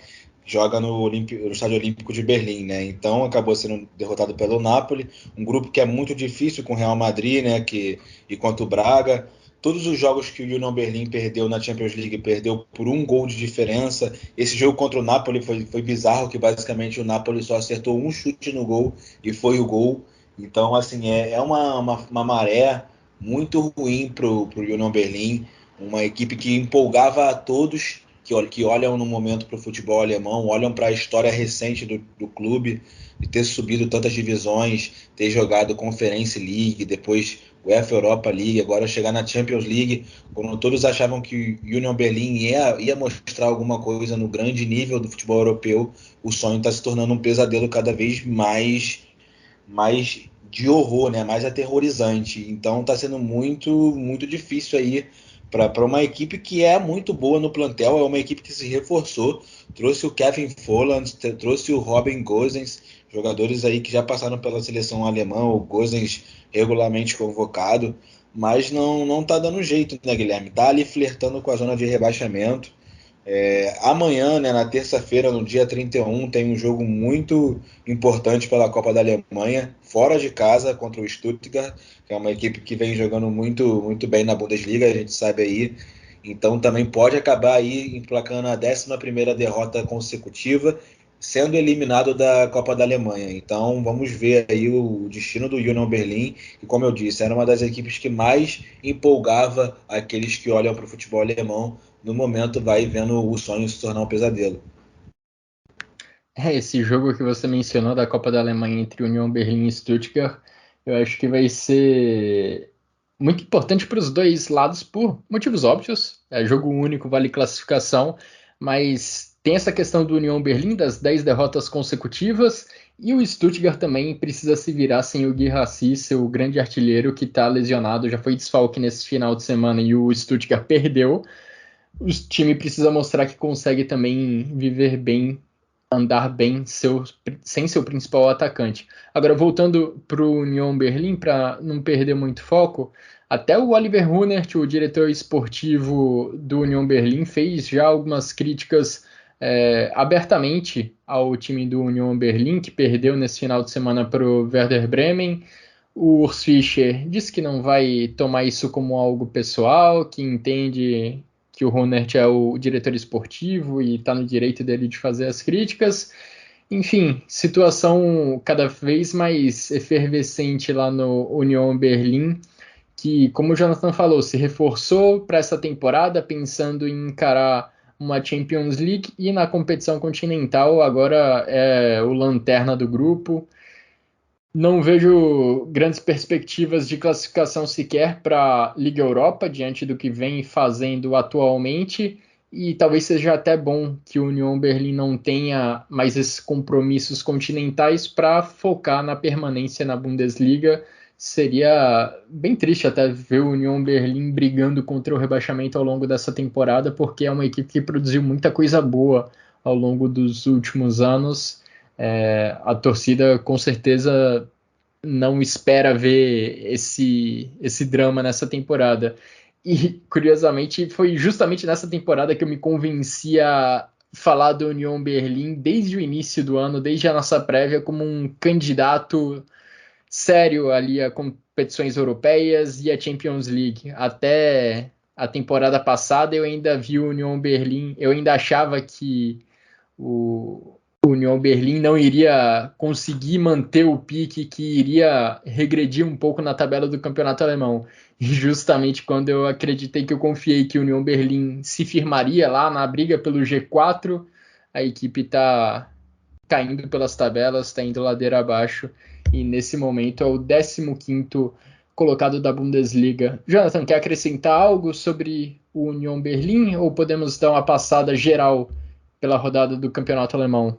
[SPEAKER 2] joga no Estádio Olímpico de Berlim, né? Então acabou sendo derrotado pelo Napoli, um grupo que é muito difícil com o Real Madrid, né? E contra o Braga. Todos os jogos que o Union Berlin perdeu na Champions League perdeu por um gol de diferença. Esse jogo contra o Napoli foi bizarro, que basicamente o Napoli só acertou um chute no gol e foi o gol. Então, assim, é uma maré muito ruim pro Union Berlin, uma equipe que empolgava a todos que olham no momento para o futebol alemão, olham para a história recente do clube, de ter subido tantas divisões, ter jogado Conference League, depois UEFA Europa League, agora chegar na Champions League, quando todos achavam que o Union Berlin ia mostrar alguma coisa no grande nível do futebol europeu, o sonho está se tornando um pesadelo cada vez mais de horror, né? Mais aterrorizante. Então está sendo muito difícil aí para uma equipe que é muito boa no plantel, é uma equipe que se reforçou, trouxe o Kevin Volland, trouxe o Robin Gosens, jogadores aí que já passaram pela seleção alemã, o Gosens regularmente convocado, mas não tá dando jeito, né, Guilherme? Tá ali flertando com a zona de rebaixamento. Amanhã, né, na terça-feira, no dia 31, tem um jogo muito importante pela Copa da Alemanha, fora de casa, contra o Stuttgart, que é uma equipe que vem jogando muito bem na Bundesliga, a gente sabe aí. Então também pode acabar aí emplacando a 11ª derrota consecutiva, sendo eliminado da Copa da Alemanha. Então vamos ver aí o destino do Union Berlin, que, como eu disse, era uma das equipes que mais empolgava aqueles que olham para o futebol alemão. No momento vai vendo o sonho se tornar um pesadelo.
[SPEAKER 1] Esse jogo que você mencionou da Copa da Alemanha entre Union Berlin e Stuttgart, eu acho que vai ser muito importante para os dois lados por motivos óbvios. É jogo único, vale classificação, mas tem essa questão do Union Berlin, das 10 derrotas consecutivas, e o Stuttgart também precisa se virar sem o Guirassy, seu grande artilheiro que está lesionado, já foi desfalque nesse final de semana e o Stuttgart perdeu. O time precisa mostrar que consegue também viver bem, andar bem sem seu principal atacante. Agora, voltando para o Union Berlin, para não perder muito foco, até o Oliver Runert, o diretor esportivo do Union Berlin, fez já algumas críticas abertamente ao time do Union Berlin, que perdeu nesse final de semana para o Werder Bremen. O Urs Fischer disse que não vai tomar isso como algo pessoal, que entende que o Runert é o diretor esportivo e está no direito dele de fazer as críticas. Enfim, situação cada vez mais efervescente lá no Union Berlin, que, como o Jonathan falou, se reforçou para essa temporada pensando em encarar uma Champions League e na competição continental agora é o lanterna do grupo. Não vejo grandes perspectivas de classificação sequer para a Liga Europa, diante do que vem fazendo atualmente, e talvez seja até bom que o Union Berlin não tenha mais esses compromissos continentais para focar na permanência na Bundesliga. Seria bem triste até ver o Union Berlin brigando contra o rebaixamento ao longo dessa temporada, porque é uma equipe que produziu muita coisa boa ao longo dos últimos anos. A torcida com certeza não espera ver esse drama nessa temporada. E, curiosamente, foi justamente nessa temporada que eu me convenci a falar do Union Berlin desde o início do ano, desde a nossa prévia, como um candidato sério ali a competições europeias e a Champions League. Até a temporada passada eu ainda vi o Union Berlin, eu ainda achava que o Union Berlin não iria conseguir manter o pique, que iria regredir um pouco na tabela do campeonato alemão. E justamente quando eu acreditei, que eu confiei que o Union Berlin se firmaria lá na briga pelo G4, a equipe está caindo pelas tabelas, está indo ladeira abaixo, e nesse momento é o 15º colocado da Bundesliga. Jonathan, quer acrescentar algo sobre o Union Berlin, ou podemos dar uma passada geral pela rodada do campeonato alemão?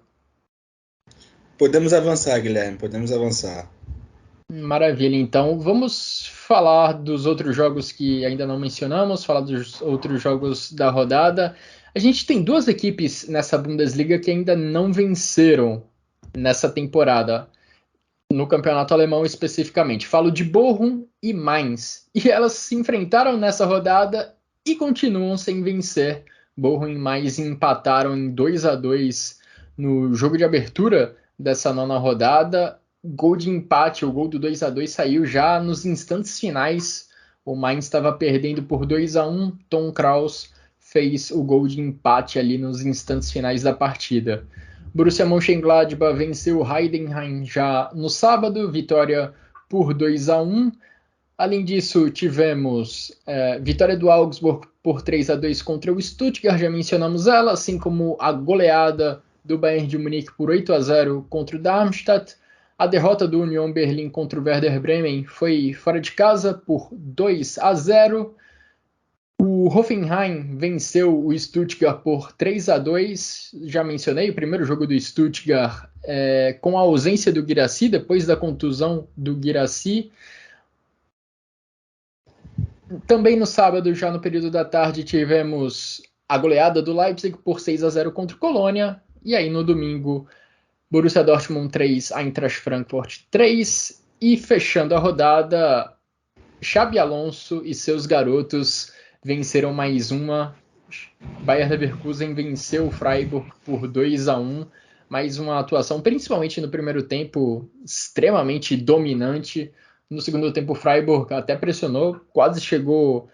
[SPEAKER 2] Podemos avançar, Guilherme, podemos avançar.
[SPEAKER 1] Maravilha, então vamos falar dos outros jogos que ainda não mencionamos, falar dos outros jogos da rodada. A gente tem duas equipes nessa Bundesliga que ainda não venceram nessa temporada, no campeonato alemão especificamente. Falo de Bochum e Mainz, e elas se enfrentaram nessa rodada e continuam sem vencer. Bochum e Mainz empataram em 2-2 no jogo de abertura dessa nona rodada. Gol de empate, o gol do 2-2 saiu já nos instantes finais. O Mainz estava perdendo por 2-1. Tom Kraus fez o gol de empate ali nos instantes finais da partida. Borussia Mönchengladbach venceu o Heidenheim já no sábado, vitória por 2-1. Além disso, tivemos vitória do Augsburg por 3-2 contra o Stuttgart, já mencionamos ela, assim como a goleada do Bayern de Munique por 8-0 contra o Darmstadt. A derrota do Union Berlin contra o Werder Bremen foi fora de casa por 2-0. O Hoffenheim venceu o Stuttgart por 3-2. Já mencionei o primeiro jogo do Stuttgart com a ausência do Guirassy, depois da contusão do Guirassy. Também no sábado, já no período da tarde, tivemos a goleada do Leipzig por 6-0 contra o Colônia. E aí no domingo, Borussia Dortmund 3, Eintracht Frankfurt 3. E fechando a rodada, Xabi Alonso e seus garotos venceram mais uma. Bayer Leverkusen venceu o Freiburg por 2-1. Mais uma atuação, principalmente no primeiro tempo, extremamente dominante. No segundo tempo, o Freiburg até pressionou, quase chegou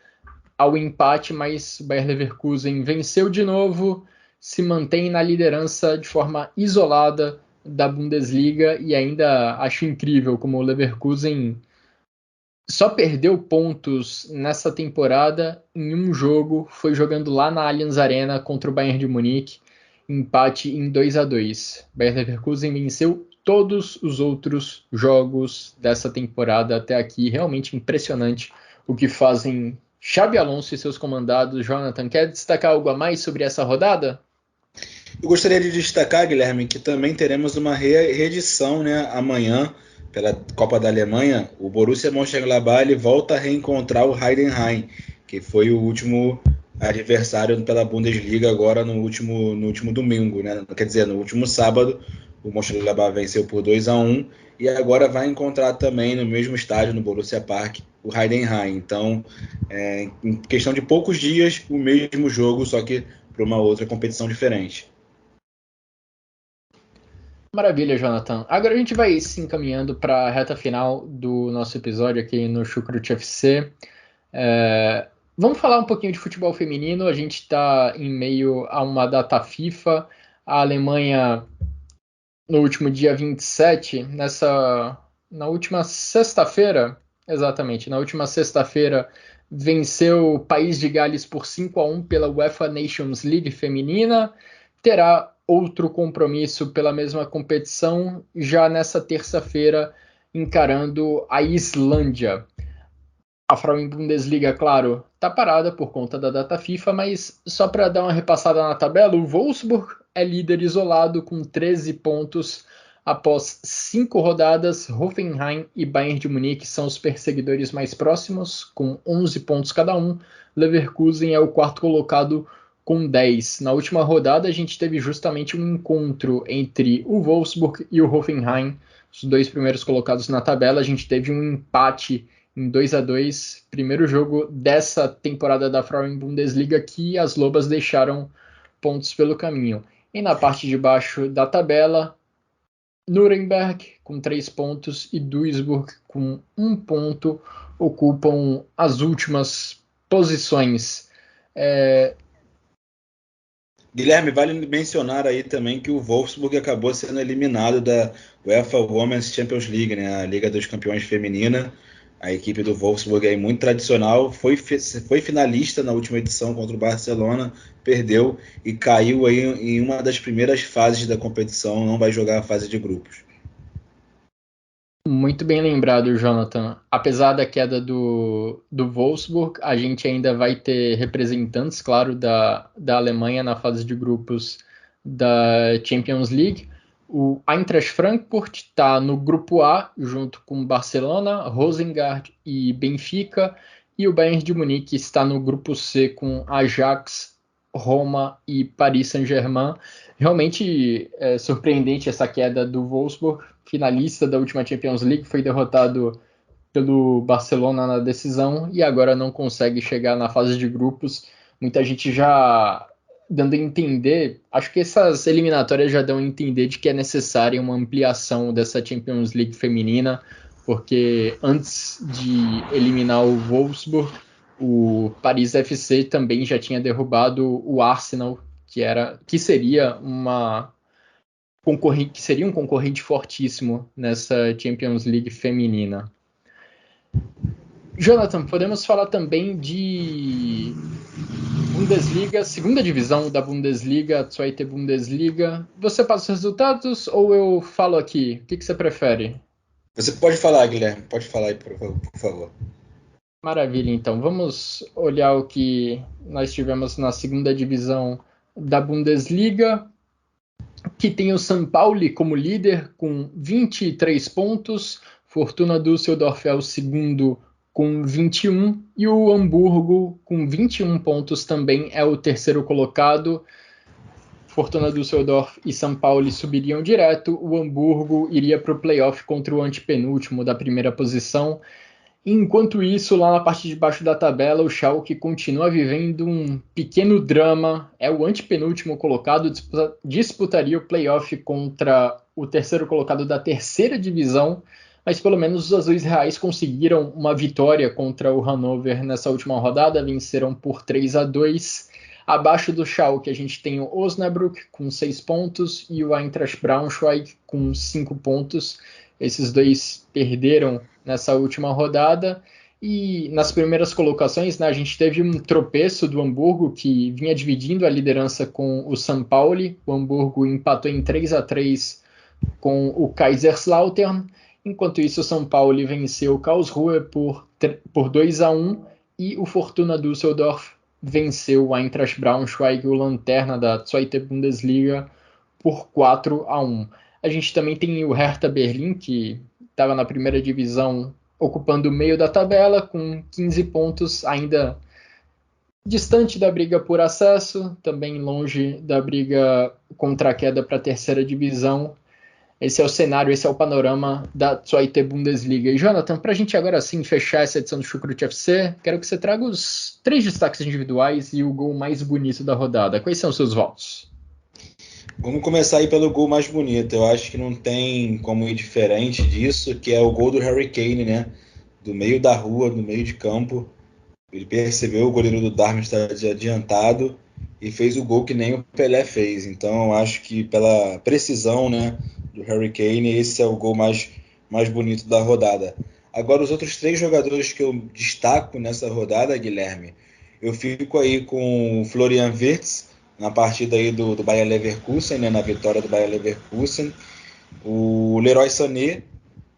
[SPEAKER 1] ao empate, mas o Bayer Leverkusen venceu de novo, se mantém na liderança de forma isolada da Bundesliga, e ainda acho incrível como o Leverkusen só perdeu pontos nessa temporada em um jogo, foi jogando lá na Allianz Arena contra o Bayern de Munique, empate em 2-2. Bayer Leverkusen venceu todos os outros jogos dessa temporada até aqui. Realmente impressionante o que fazem Xabi Alonso e seus comandados. Jonathan, quer destacar algo a mais sobre essa rodada?
[SPEAKER 2] Eu gostaria de destacar, Guilherme, que também teremos uma reedição, né, amanhã, pela Copa da Alemanha. O Borussia Mönchengladbach ele volta a reencontrar o Heidenheim, que foi o último adversário pela Bundesliga agora no último domingo, né? Quer dizer, no último sábado, o Mönchengladbach venceu por 2-1 e agora vai encontrar também no mesmo estádio, no Borussia Park, o Heidenheim. Então, em questão de poucos dias, o mesmo jogo, só que para uma outra competição diferente.
[SPEAKER 1] Maravilha, Jonathan. Agora a gente vai se encaminhando para a reta final do nosso episódio aqui no Chucrute FC. Vamos falar um pouquinho de futebol feminino. A gente está em meio a uma data FIFA. A Alemanha, no último dia 27, na última sexta-feira, exatamente, na última sexta-feira, venceu o País de Gales por 5-1 pela UEFA Nations League feminina. Terá outro compromisso pela mesma competição já nessa terça-feira, encarando a Islândia. A Frauen Bundesliga, claro, está parada por conta da data FIFA, mas só para dar uma repassada na tabela, o Wolfsburg é líder isolado com 13 pontos após 5 rodadas. Hoffenheim e Bayern de Munique são os perseguidores mais próximos, com 11 pontos cada um. Leverkusen é o quarto colocado com 10. Na última rodada, a gente teve justamente um encontro entre o Wolfsburg e o Hoffenheim, os dois primeiros colocados na tabela. A gente teve um empate em 2-2, primeiro jogo dessa temporada da Frauen Bundesliga, que as Lobas deixaram pontos pelo caminho. E na parte de baixo da tabela, Nuremberg com 3 pontos e Duisburg com 1 ponto ocupam as últimas posições.
[SPEAKER 2] Guilherme, vale mencionar aí também que o Wolfsburg acabou sendo eliminado da UEFA Women's Champions League, né, a Liga dos Campeões Feminina. A equipe do Wolfsburg é muito tradicional, foi finalista na última edição contra o Barcelona, perdeu e caiu aí em uma das primeiras fases da competição, não vai jogar a fase de grupos.
[SPEAKER 1] Muito bem lembrado, Jonathan. Apesar da queda do Wolfsburg, a gente ainda vai ter representantes, claro, da Alemanha na fase de grupos da Champions League. O Eintracht Frankfurt está no grupo A, junto com Barcelona, Rosengard e Benfica. E o Bayern de Munique está no grupo C com Ajax, Roma e Paris Saint-Germain. Realmente é surpreendente essa queda do Wolfsburg, finalista da última Champions League, foi derrotado pelo Barcelona na decisão e agora não consegue chegar na fase de grupos. Muita gente já dando a entender, acho que essas eliminatórias já dão a entender de que é necessária uma ampliação dessa Champions League feminina, porque antes de eliminar o Wolfsburg, o Paris FC também já tinha derrubado o Arsenal, que seria um concorrente fortíssimo nessa Champions League feminina. Jonathan, podemos falar também de Bundesliga, segunda divisão da Bundesliga, a Zweite Bundesliga. Você passa os resultados ou eu falo aqui? O que você prefere?
[SPEAKER 2] Você pode falar, Guilherme. Pode falar aí, por favor.
[SPEAKER 1] Maravilha, então. Vamos olhar o que nós tivemos na segunda divisão da Bundesliga, que tem o São Paulo como líder com 23 pontos, Fortuna Düsseldorf é o segundo com 21 e o Hamburgo com 21 pontos também é o terceiro colocado. Fortuna Düsseldorf e São Paulo subiriam direto, o Hamburgo iria para o playoff contra o antepenúltimo da primeira posição. Enquanto isso, lá na parte de baixo da tabela, o Schalke continua vivendo um pequeno drama. É o antepenúltimo colocado, disputaria o playoff contra o terceiro colocado da terceira divisão, mas pelo menos os azuis reais conseguiram uma vitória contra o Hannover nessa última rodada, venceram por 3-2. Abaixo do Schalke a gente tem o Osnabrück com 6 pontos e o Eintracht Braunschweig com 5 pontos. Esses dois perderam nessa última rodada. E nas primeiras colocações, né, a gente teve um tropeço do Hamburgo, que vinha dividindo a liderança com o São Paulo. O Hamburgo empatou em 3-3 com o Kaiserslautern. Enquanto isso, o São Paulo venceu o Karlsruhe por 2-1 e o Fortuna Düsseldorf venceu o Eintracht Braunschweig, o lanterna da Zweite Bundesliga, por 4-1. A gente também tem o Hertha Berlim, que estava na primeira divisão, ocupando o meio da tabela, com 15 pontos, ainda distante da briga por acesso, também longe da briga contra a queda para a terceira divisão. Esse é o cenário, esse é o panorama da Zweite Bundesliga. E Jonathan, para a gente agora sim fechar essa edição do Chucrute FC, quero que você traga os 3 destaques individuais e o gol mais bonito da rodada. Quais são os seus votos?
[SPEAKER 2] Vamos começar aí pelo gol mais bonito. Eu acho que não tem como ir diferente disso, que é o gol do Harry Kane, né? Do meio da rua, do meio de campo. Ele percebeu o goleiro do Darmstadt adiantado e fez o gol que nem o Pelé fez. Então eu acho que pela precisão, né, do Harry Kane, esse é o gol mais bonito da rodada. Agora, os outros 3 jogadores que eu destaco nessa rodada, Guilherme, eu fico aí com o Florian Wirtz, na partida aí do Bayer Leverkusen, né, na vitória do Bayer Leverkusen, o Leroy Sané,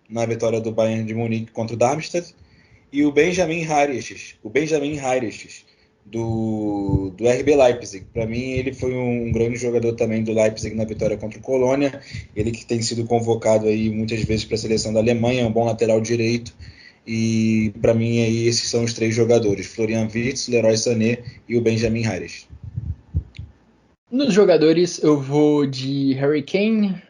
[SPEAKER 2] na vitória do Bayern de Munique contra o Darmstadt, e o Benjamin Heiriches, do RB Leipzig. Para mim, ele foi um grande jogador também do Leipzig na vitória contra o Colônia. Ele que tem sido convocado aí muitas vezes para a seleção da Alemanha, é um bom lateral direito. E para mim, aí, esses são os 3 jogadores: Florian Wirtz, Leroy Sané e o Benjamin Heiriches.
[SPEAKER 1] Nos jogadores, eu vou de Harry Kane,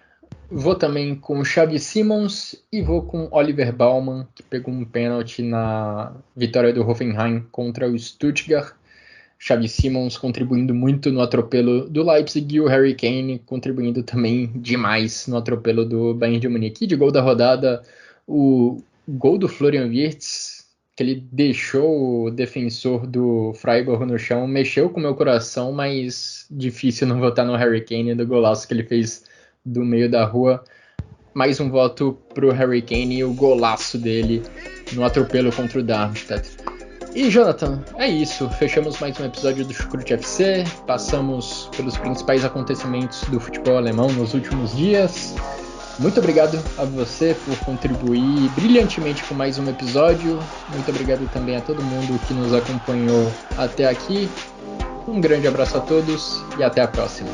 [SPEAKER 1] vou também com Xavi Simons e vou com Oliver Baumann, que pegou um pênalti na vitória do Hoffenheim contra o Stuttgart. Xavi Simons contribuindo muito no atropelo do Leipzig e o Harry Kane contribuindo também demais no atropelo do Bayern de Munique. E de gol da rodada, o gol do Florian Wirtz, que ele deixou o defensor do Freiburg no chão, mexeu com o meu coração, mas difícil não votar no Harry Kane, do golaço que ele fez do meio da rua. Mais um voto pro Harry Kane e o golaço dele no atropelo contra o Darmstadt. E Jonathan, é isso. Fechamos mais um episódio do Chucrute FC. Passamos pelos principais acontecimentos do futebol alemão nos últimos dias. Muito obrigado a você por contribuir brilhantemente com mais um episódio. Muito obrigado também a todo mundo que nos acompanhou até aqui. Um grande abraço a todos e até a próxima.